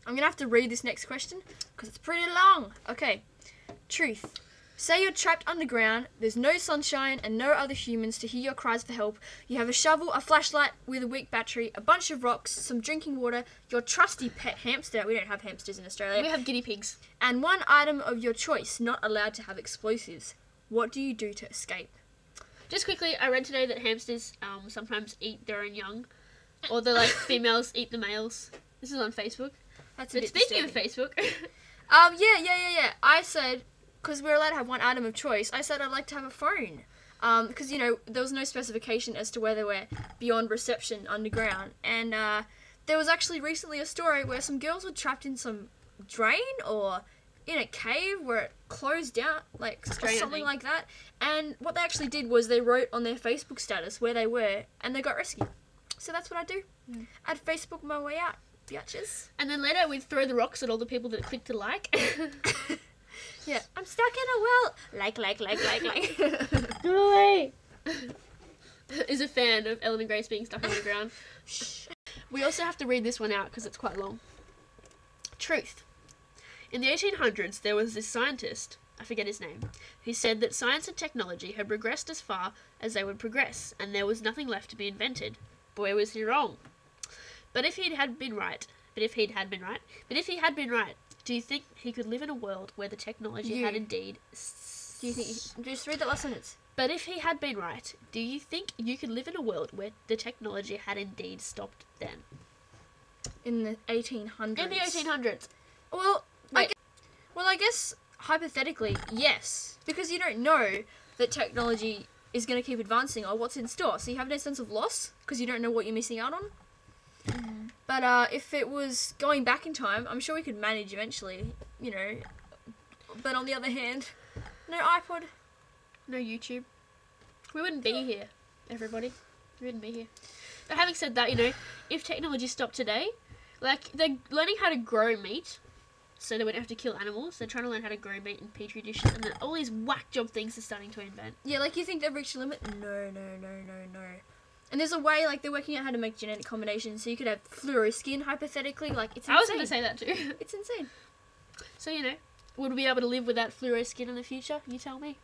I'm going to have to read this next question because it's pretty long. Okay. Truth. Say you're trapped underground, there's no sunshine and no other humans to hear your cries for help. You have a shovel, a flashlight with a weak battery, a bunch of rocks, some drinking water, your trusty pet hamster. We don't have hamsters in Australia. We have guinea pigs. And one item of your choice, not allowed to have explosives. What do you do to escape? Just quickly, I read today that hamsters sometimes eat their own young. Or the females eat the males. This is on Facebook. That's a bit speaking disturbing. of Facebook. Yeah. I said, because we're allowed to have one item of choice, I said I'd like to have a phone. Because, there was no specification as to whether we're beyond reception underground. And there was actually recently a story where some girls were trapped in some drain or in a cave where it closed down, or something like that. And what they actually did was they wrote on their Facebook status where they were, and they got rescued. So that's what I do. I'd Facebook my way out, biatches. And then later we'd throw the rocks at all the people that clicked to like. Yeah, I'm stuck in a well. Like. Go away. Is a fan of Ellen and Grace being stuck on the ground. We also have to read this one out because it's quite long. Truth. In the 1800s, there was this scientist, I forget his name, who said that science and technology had progressed as far as they would progress, and there was nothing left to be invented. Boy, was he wrong. But if he had been right, do you think he could live in a world where the technology had indeed... Do you think... Just read that last sentence. But if he had been right, do you think you could live in a world where the technology had indeed stopped then? In the 1800s? In the 1800s. Well, I guess hypothetically, yes. Because you don't know that technology is going to keep advancing or what's in store. So you have no sense of loss because you don't know what you're missing out on. Mm. But if it was going back in time, I'm sure we could manage eventually, But on the other hand, no iPod. No YouTube. We wouldn't be here, everybody. We wouldn't be here. But having said that, if technology stopped today, they're learning how to grow meat, so they wouldn't have to kill animals. They're trying to learn how to grow meat in petri dishes, and then all these whack job things they're starting to invent. Yeah, you think they've reached the limit? No. And there's a way, they're working out how to make genetic combinations, so you could have fluoro skin, hypothetically. It's insane. I was going to say that too. It's insane. So, would we be able to live without fluoro skin in the future? You tell me.